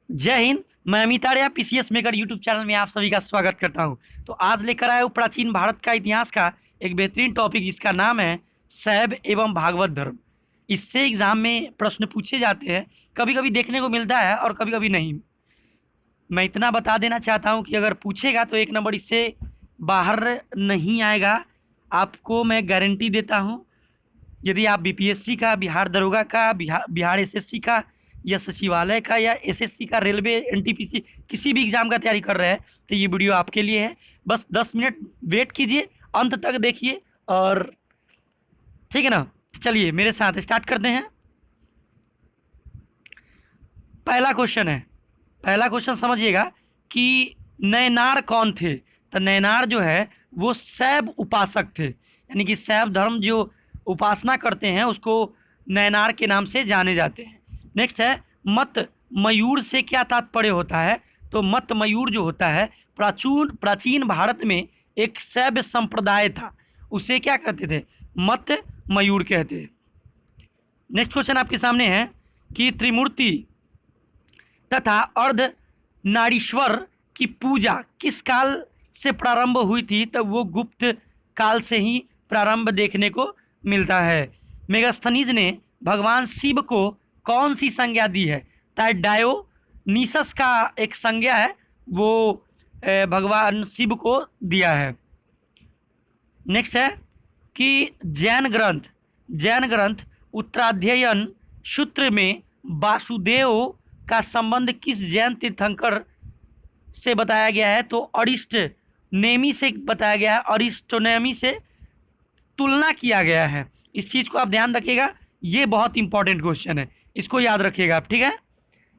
जय हिंद। मैं Amit Arya PCS maker YouTube channel में आप सभी का स्वागत करता हूं। तो आज लेकर आया हूं प्राचीन भारत का इतिहास का एक बेहतरीन टॉपिक जिसका नाम है शैव एवं भागवत धर्म। इससे एग्जाम में प्रश्न पूछे जाते हैं, कभी कभी देखने को मिलता है और कभी कभी नहीं। मैं इतना बता देना चाहता हूं कि अगर पूछेगा तो एक नंबर इससे बाहर नहीं आएगा, आपको मैं गारंटी देता हूं। यदि आप बीपीएससी का, बिहार दरोगा का, बिहार एसएससी का या सचिवालय का या एसएससी का, रेलवे, एनटीपीसी, किसी भी एग्ज़ाम का तैयारी कर रहे हैं तो ये वीडियो आपके लिए है। बस 10 मिनट वेट कीजिए, अंत तक देखिए और ठीक है ना। चलिए मेरे साथ स्टार्ट करते हैं। पहला क्वेश्चन है, पहला क्वेश्चन समझिएगा कि नैनार कौन थे। तो नैनार जो है वो शैव उपासक थे, यानी कि शैव धर्म जो उपासना करते हैं उसको नैनार के नाम से जाने जाते हैं। नेक्स्ट है मत मयूर से क्या तात्पर्य होता है। तो मत मयूर जो होता है प्राचीन भारत में एक शैव संप्रदाय था, उसे क्या कहते थे, मत मयूर कहते हैं। नेक्स्ट क्वेश्चन आपके सामने है कि त्रिमूर्ति तथा अर्ध नारीश्वर की पूजा किस काल से प्रारंभ हुई थी। तो वो गुप्त काल से ही प्रारंभ देखने को मिलता है। मेगास्थनीज ने भगवान शिव को कौन सी संज्ञा दी है। डायोनीसस का एक संज्ञा है, वो भगवान शिव को दिया है। नेक्स्ट है कि जैन ग्रंथ उत्तराध्ययन सूत्र में वासुदेव का संबंध किस जैन तीर्थंकर से बताया गया है। तो अरिष्ट नेमी से बताया गया है, अरिस्टोनेमी से तुलना किया गया है। इस चीज़ को आप ध्यान रखिएगा, ये बहुत इंपॉर्टेंट क्वेश्चन है, इसको याद रखिएगा आप, ठीक है।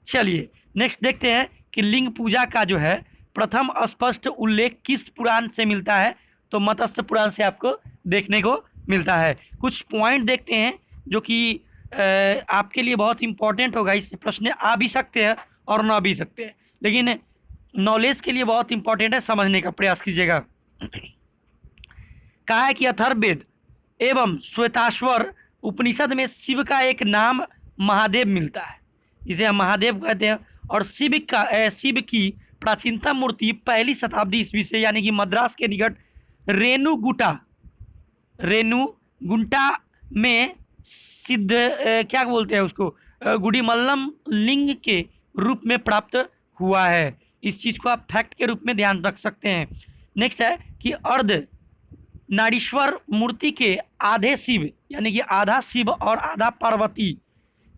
चलिए नेक्स्ट देखते हैं कि लिंग पूजा का जो है प्रथम स्पष्ट उल्लेख किस पुराण से मिलता है। तो मत्स्य पुराण से आपको देखने को मिलता है। कुछ पॉइंट देखते हैं जो कि आपके लिए बहुत इंपॉर्टेंट होगा। इससे प्रश्न आ भी सकते हैं और ना भी सकते हैं, लेकिन नॉलेज के लिए बहुत इंपॉर्टेंट है, समझने का प्रयास कीजिएगा। कहा है कि अथर्ववेद एवं श्वेताश्वर उपनिषद में शिव का एक नाम महादेव मिलता है, जिसे हम महादेव कहते हैं। और शिव की प्राचीनतम मूर्ति 1ली शताब्दी ईस्वी से, यानी कि मद्रास के निकट रेणुगुंटा में सिद्ध क्या बोलते हैं उसको, गुड़ीमल्लम लिंग के रूप में प्राप्त हुआ है। इस चीज़ को आप फैक्ट के रूप में ध्यान रख सकते हैं। नेक्स्ट है कि अर्ध नारीश्वर मूर्ति के आधे शिव, यानी कि आधा शिव और आधा पार्वती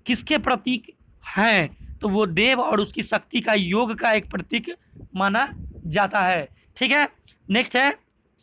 किसके प्रतीक हैं। तो वो देव और उसकी शक्ति का योग का एक प्रतीक माना जाता है, ठीक है। नेक्स्ट है,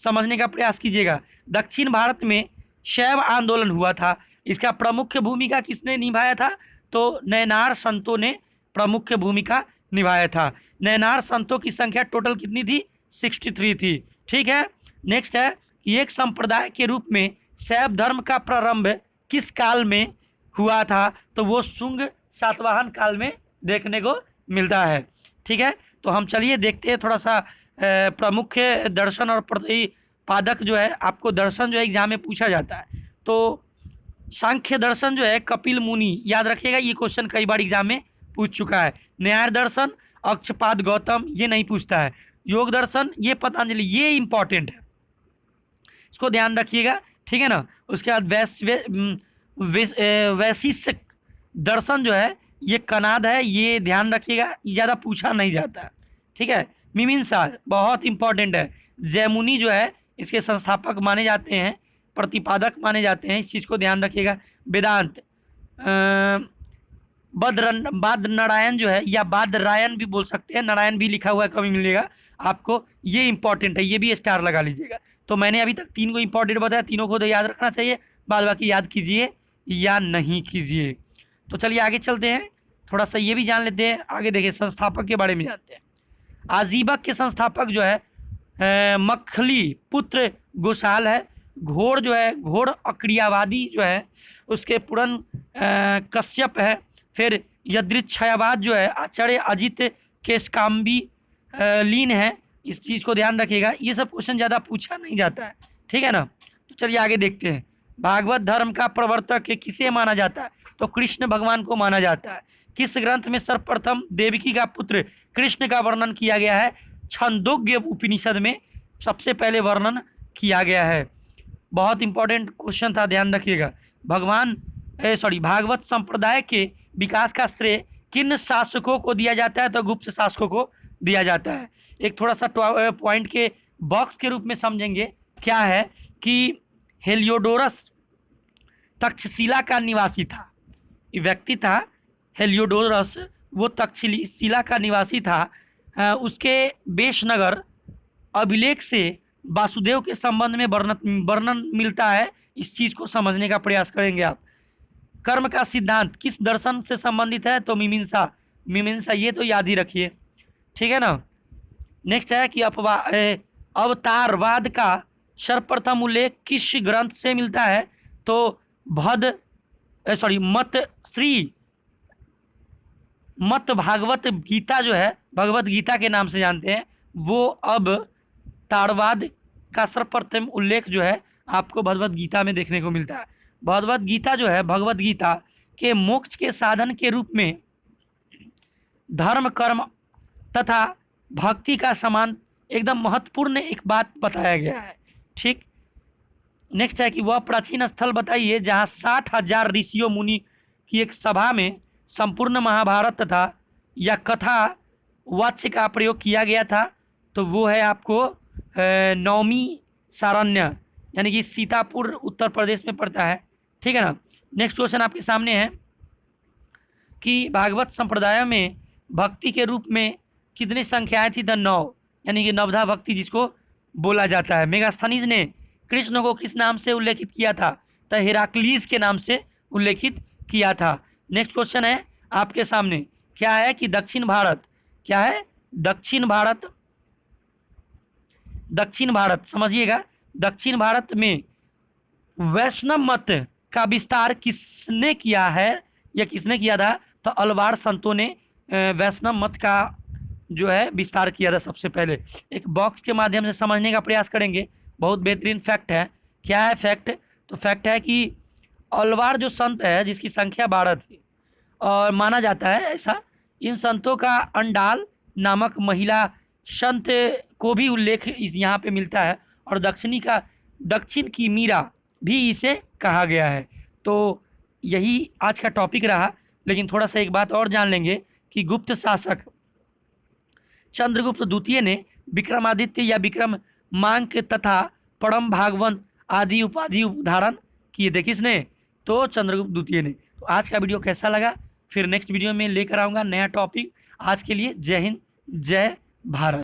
समझने का प्रयास कीजिएगा। दक्षिण भारत में शैव आंदोलन हुआ था, इसका प्रमुख भूमिका किसने निभाया था। तो नैनार संतों ने प्रमुख भूमिका निभाया था। नैनार संतों की संख्या टोटल कितनी थी, 63 थी, ठीक है। नेक्स्ट है कि एक संप्रदाय के रूप में शैव धर्म का प्रारंभ किस काल में हुआ था। तो वो शुंग सातवाहन काल में देखने को मिलता है, ठीक है। तो हम चलिए देखते हैं थोड़ा सा प्रमुख दर्शन और प्रतिपादक जो है, आपको दर्शन जो है एग्जाम में पूछा जाता है। तो सांख्य दर्शन जो है कपिल मुनि, याद रखिएगा, ये क्वेश्चन कई बार एग्जाम में पूछ चुका है। न्याय दर्शन अक्षपाद गौतम, ये नहीं पूछता है। योग दर्शन ये पतंजलि, ये इंपॉर्टेंट है, इसको ध्यान रखिएगा, ठीक है ना। उसके बाद वैशिष्ट दर्शन जो है ये कनाद है, ये ध्यान रखिएगा, ज़्यादा पूछा नहीं जाता, ठीक है। मीमांसा बहुत इंपॉर्टेंट है। जैमुनि जो है इसके संस्थापक माने जाते हैं, प्रतिपादक माने जाते हैं, इस चीज़ को ध्यान रखिएगा। वेदांत बाद नारायण जो है, या बाद रायन भी बोल सकते हैं, नारायण भी लिखा हुआ है, कभी मिलेगा आपको, ये इंपॉर्टेंट है, ये भी स्टार लगा लीजिएगा। तो मैंने अभी तक 3 को इंपॉर्टेंट बताया, तीनों को तो याद रखना चाहिए, बाद बाकी याद कीजिए या नहीं कीजिए। तो चलिए आगे चलते हैं, थोड़ा सा ये भी जान लेते हैं। आगे देखिए संस्थापक के बारे में जानते हैं। आजीवक के संस्थापक जो है मखली पुत्र गोसाल है। घोड़ जो है, घोड़ अक्रियावादी जो है उसके पुरन कश्यप है। फिर यदृच्छयावाद जो है आचार्य अजित केशकाम्बी लीन है, इस चीज़ को ध्यान रखिएगा, ये सब क्वेश्चन ज़्यादा पूछा नहीं जाता है, ठीक है ना। तो चलिए आगे देखते हैं। भागवत धर्म का प्रवर्तक किसे माना जाता है। तो कृष्ण भगवान को माना जाता है। किस ग्रंथ में सर्वप्रथम देवकी का पुत्र कृष्ण का वर्णन किया गया है? छंदोग्य उपनिषद में सबसे पहले वर्णन किया गया है। बहुत इंपॉर्टेंट क्वेश्चन था, ध्यान रखिएगा। भागवत संप्रदाय के विकास का श्रेय किन शासकों को दिया जाता है? तो गुप्त शासकों को दिया जाता है। एक थोड़ा सा पॉइंट के बॉक्स के रूप में समझेंगे। क्या है कि हेलियोडोरस तक्षशिला का निवासी था। ये व्यक्ति था हेलियोडोरस, वो तक्षशिला का निवासी था। उसके वेशनगर अभिलेख से वासुदेव के संबंध में वर्णन मिलता है। इस चीज को समझने का प्रयास करेंगे आप। कर्म का सिद्धांत किस दर्शन से संबंधित है? तो मीमांसा, ये तो याद ही रखिए, ठीक है ना। नेक्स्ट है कि अवतारवाद का सर्वप्रथम उल्लेख किस ग्रंथ से मिलता है? तो मत भागवत गीता जो है, भगवत गीता के नाम से जानते हैं, वो अब तारवाद का सर्वप्रथम उल्लेख जो है आपको भगवत गीता में देखने को मिलता है। भगवत गीता जो है, भगवत गीता के मोक्ष के साधन के रूप में धर्म, कर्म तथा भक्ति का समान एकदम महत्वपूर्ण एक बात बताया गया है, ठीक। नेक्स्ट है कि वह प्राचीन स्थल बताइए जहाँ 60,000 ऋषियों मुनि की एक सभा में संपूर्ण महाभारत तथा या कथा वाच्य का प्रयोग किया गया था। तो वो है आपको नौमी सारण्य, यानी कि सीतापुर उत्तर प्रदेश में पड़ता है, ठीक है ना। नेक्स्ट क्वेश्चन आपके सामने है कि भागवत संप्रदाय में भक्ति के रूप में कितनी संख्याएं थी? 9, यानी कि नवधा भक्ति जिसको बोला जाता है। मेगास्थनीज ने कृष्ण को किस नाम से उल्लेखित किया था? तो हेराक्लीज के नाम से उल्लेखित किया था। नेक्स्ट क्वेश्चन है आपके सामने, क्या है कि दक्षिण भारत, क्या है दक्षिण भारत समझिएगा, दक्षिण भारत में वैष्णव मत का विस्तार किसने किया है या किसने किया था? तो अलवार संतों ने वैष्णव मत का जो है विस्तार किया था सबसे पहले। एक बॉक्स के माध्यम से समझने का प्रयास करेंगे। बहुत बेहतरीन फैक्ट है। क्या है फैक्ट? तो फैक्ट है कि अलवार जो संत है जिसकी संख्या 12 थी और माना जाता है ऐसा, इन संतों का अंडाल नामक महिला संत को भी उल्लेख यहाँ पे मिलता है और दक्षिण की मीरा भी इसे कहा गया है। तो यही आज का टॉपिक रहा, लेकिन थोड़ा सा एक बात और जान लेंगे कि गुप्त शासक चंद्रगुप्त द्वितीय ने विक्रमादित्य या विक्रमांक तथा परम भागवत आदि उपाधि धारण किए थे। किसने? तो चंद्रगुप्त द्वितीय ने। तो आज का वीडियो कैसा लगा? फिर नेक्स्ट वीडियो में लेकर आऊँगा नया टॉपिक। आज के लिए जय हिंद, जय भारत।